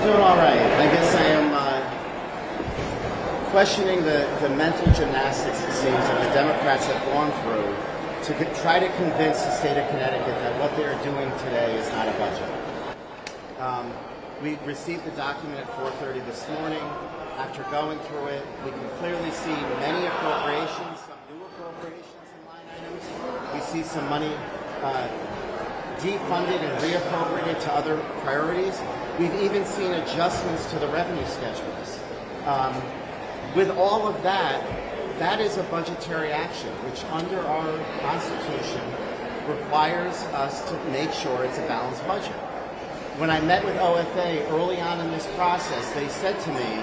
doing all right. I guess I am questioning the mental gymnastics, it seems, that the Democrats have gone through to try to convince the state of Connecticut that what they are doing today is not a budget. We received the document at 4:30 this morning. After going through it, we can clearly see many appropriations, some new appropriations and line items. We see some money defunded and reappropriated to other priorities. We've even seen adjustments to the revenue schedules. With all of that, that is a budgetary action, which under our Constitution requires us to make sure it's a balanced budget. When I met with OFA early on in this process, they said to me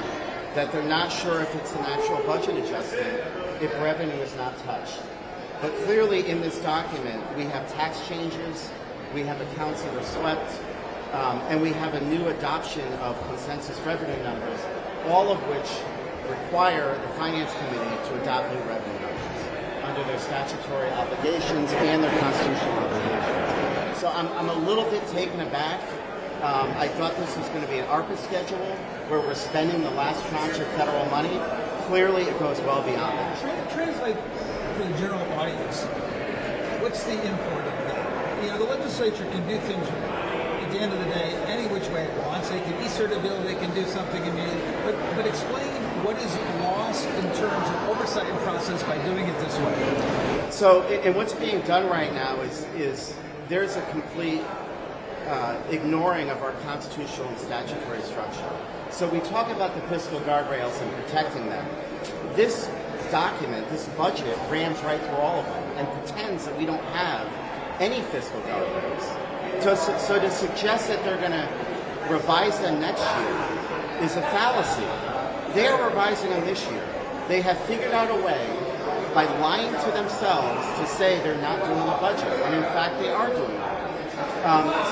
that they're not sure if it's an actual budget adjustment if revenue is not touched. But clearly in this document, we have tax changes, we have accounts that are swept, and we have a new adoption of consensus revenue numbers, all of which require the Finance Committee to adopt new revenue numbers under their statutory obligations and their constitutional obligations. So I'm a little bit taken aback. I thought this was going to be an ARPA schedule where we're spending the last tranche of federal money. Clearly, it goes well beyond that. Translate for the general audience. What's the import of that? You know, the legislature can do things at the end of the day any which way it wants. They can insert a bill, they can do something immediately. But explain what is lost in terms of oversight process by doing it this way. So, and what's being done right now is there's a complete ignoring of our constitutional and statutory structure. So we talk about the fiscal guardrails and protecting them. This document, this budget, rams right through all of them and pretends that we don't have any fiscal guardrails. So to suggest that they're going to revise them next year is a fallacy. They are revising them this year. They have figured out a way by lying to themselves to say they're not doing a budget, when in fact they are doing it.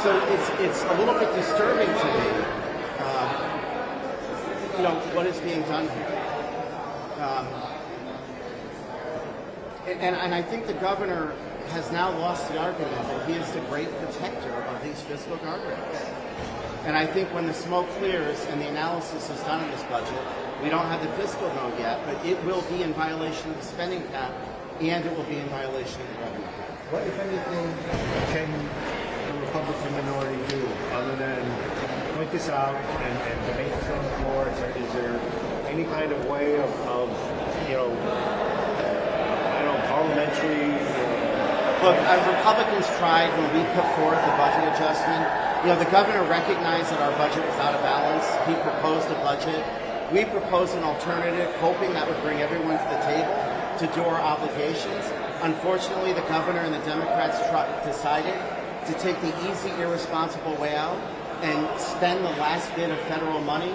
So it's a little bit disturbing to me, what is being done here. And I think the governor has now lost the argument that he is the great protector of these fiscal guardrails. And I think when the smoke clears and the analysis is done in this budget, we don't have the fiscal note yet, but it will be in violation of the spending cap, and it will be in violation of the revenue cap. What, if anything, can the Republican minority do other than point this out and debate this on the floor? Is there any kind of way of parliamentary? Look, Republicans tried when we put forth the budget adjustment. The governor recognized that our budget was out of balance. He proposed a budget. We proposed an alternative, hoping that would bring everyone to the table to do our obligations. Unfortunately, the governor and the Democrats decided to take the easy, irresponsible way out and spend the last bit of federal money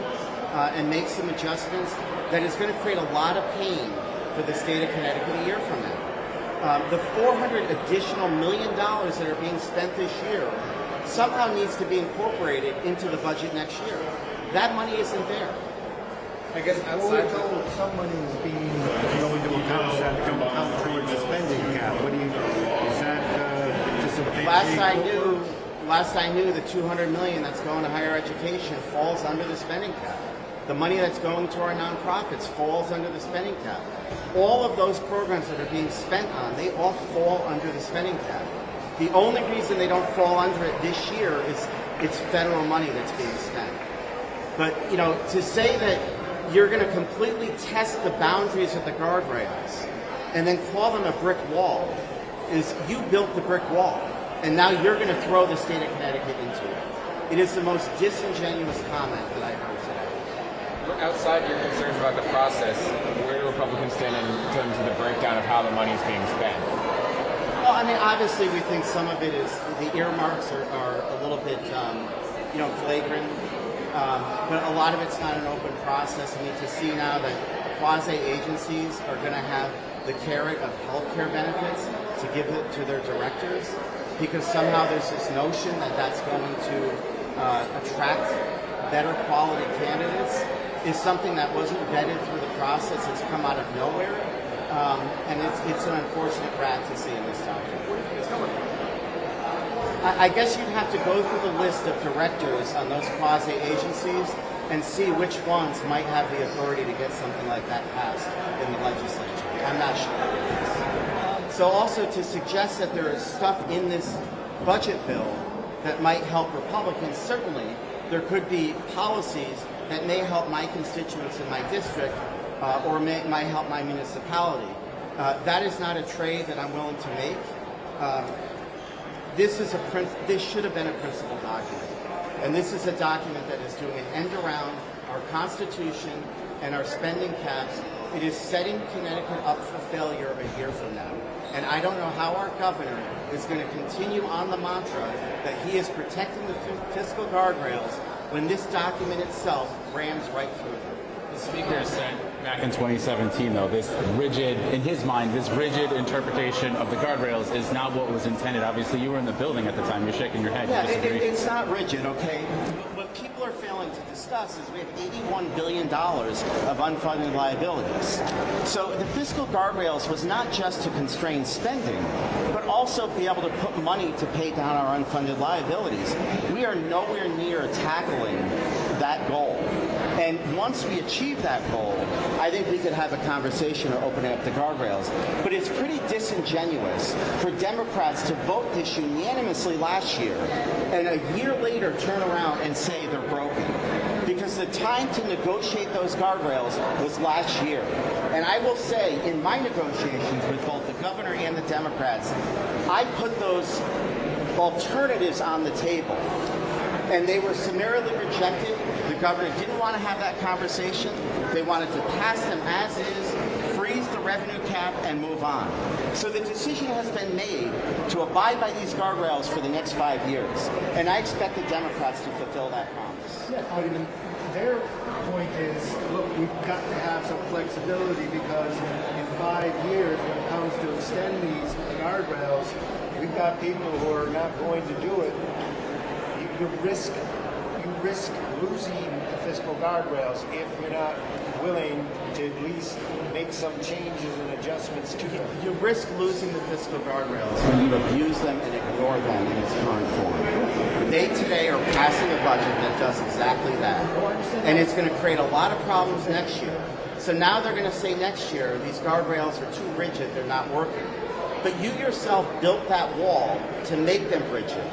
and make some adjustments that is going to create a lot of pain for the state of Connecticut a year from now. The $400 additional million that are being spent this year somehow needs to be incorporated into the budget next year. That money isn't there. I guess outside some money is being going to account towards the spending cap. Is that just a big Last I knew, the $200 million that's going to higher education falls under the spending cap. The money that's going to our nonprofits falls under the spending cap. All of those programs that are being spent on, they all fall under the spending cap. The only reason they don't fall under it this year is it's federal money that's being spent. But, to say that you're going to completely test the boundaries of the guardrails and then call them a brick wall is you built the brick wall, and now you're going to throw the state of Connecticut into it. It is the most disingenuous comment that I heard today. Outside your concerns about the process, where do Republicans stand in terms of the breakdown of how the money is being spent? Well, obviously we think some of it is, the earmarks are a little bit, flagrant. But a lot of it's not an open process. To see now that quasi-agencies are going to have the carrot of health care benefits to give it to their directors, because somehow there's this notion that that's going to attract better quality candidates, is something that wasn't vetted through the process. It's come out of nowhere, and it's an unfortunate practice in this document. I guess you'd have to go through the list of directors on those quasi-agencies and see which ones might have the authority to get something like that passed in the legislature. I'm not sure. So also to suggest that there is stuff in this budget bill that might help Republicans, certainly there could be policies that may help my constituents in my district or might help my municipality. That is not a trade that I'm willing to make. This should have been a principal document. And this is a document that is doing an end around our Constitution and our spending caps. It is setting Connecticut up for failure a year from now. And I don't know how our governor is going to continue on the mantra that he is protecting the fiscal guardrails when this document itself rams right through them. The speaker said back in 2017, though, this rigid, in his mind, this rigid interpretation of the guardrails is not what was intended. Obviously, you were in the building at the time. You're shaking your head. Yeah, You disagree? it's not rigid, okay? What people are failing to discuss is we have $81 billion of unfunded liabilities. So the fiscal guardrails was not just to constrain spending, but also be able to put money to pay down our unfunded liabilities. We are nowhere near tackling that goal. And once we achieve that goal, I think we could have a conversation or opening up the guardrails. But it's pretty disingenuous for Democrats to vote this unanimously last year and a year later turn around and say they're broken. Because the time to negotiate those guardrails was last year. And I will say, in my negotiations with both the governor and the Democrats, I put those alternatives on the table. And they were summarily rejected. The governor didn't want to have that conversation. They wanted to pass them as is, freeze the revenue cap, and move on. So the decision has been made to abide by these guardrails for the next 5 years. And I expect the Democrats to fulfill that promise. Yeah, I mean, their point is, look, we've got to have some flexibility because in 5 years, when it comes to extend these guardrails, we've got people who are not going to do it. You risk losing the fiscal guardrails if you're not willing to at least make some changes and adjustments to them. You risk losing the fiscal guardrails when you abuse them and ignore them in its current form. They today are passing a budget that does exactly that. And it's going to create a lot of problems next year. So now they're going to say next year, these guardrails are too rigid, they're not working. But you yourself built that wall to make them rigid.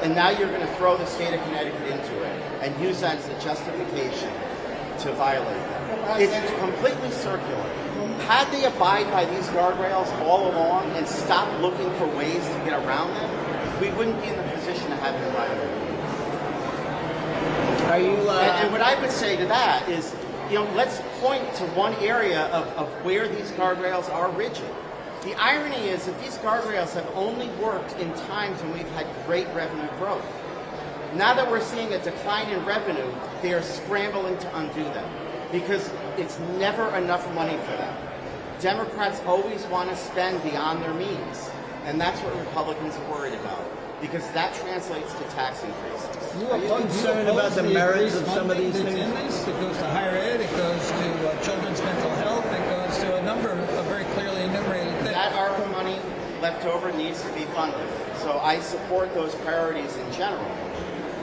And now you're going to throw the state of Connecticut into it and use that as a justification to violate them. It's completely circular. Had they abide by these guardrails all along and stop looking for ways to get around them, we wouldn't be in the position to have them violated. Are you? And what I would say to that is, let's point to one area of where these guardrails are rigid. The irony is that these guardrails have only worked in times when we've had great revenue growth. Now that we're seeing a decline in revenue, they are scrambling to undo them because it's never enough money for them. Democrats always want to spend beyond their means, and that's what Republicans are worried about because that translates to tax increases. Are you concerned about the merits of some of these things? It goes to higher ed, it goes to children's mental health, it goes to a number of very clearly enumerated things. That ARPA money left over needs to be funded. So I support those priorities in general.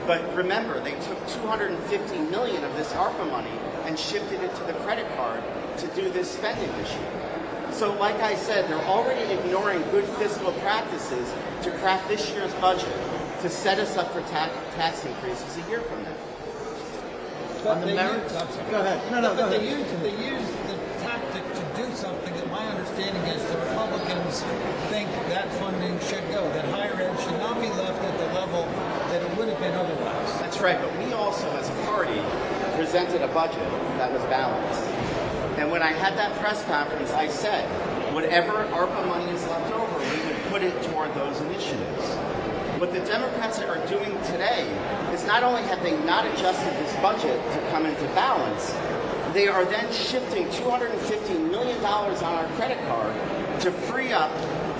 But remember, they took $250 million of this ARPA money and shifted it to the credit card to do this spending this year. So like I said, they're already ignoring good fiscal practices to craft this year's budget to set us up for tax increases a year from now. On the merits? Go ahead. No, go ahead. They use the tactic to do something that my understanding is the Republicans think that funding should go, that higher ed should not be left at the level that it would have been otherwise. That's right, but we also, as a party, presented a budget that was balanced. And when I had that press conference, I said, whatever ARPA money is left over, we would put it toward those initiatives. What the Democrats are doing today is not only have they not adjusted this budget to come into balance, they are then shifting $250 million on our credit card to free up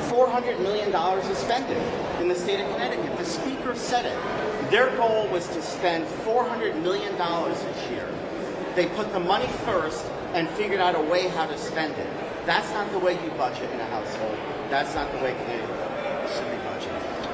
$400 million to spend it in the state of Connecticut. The speaker said it. Their goal was to spend $400 million this year. They put the money first and figured out a way how to spend it. That's not the way you budget in a household. That's not the way Connecticut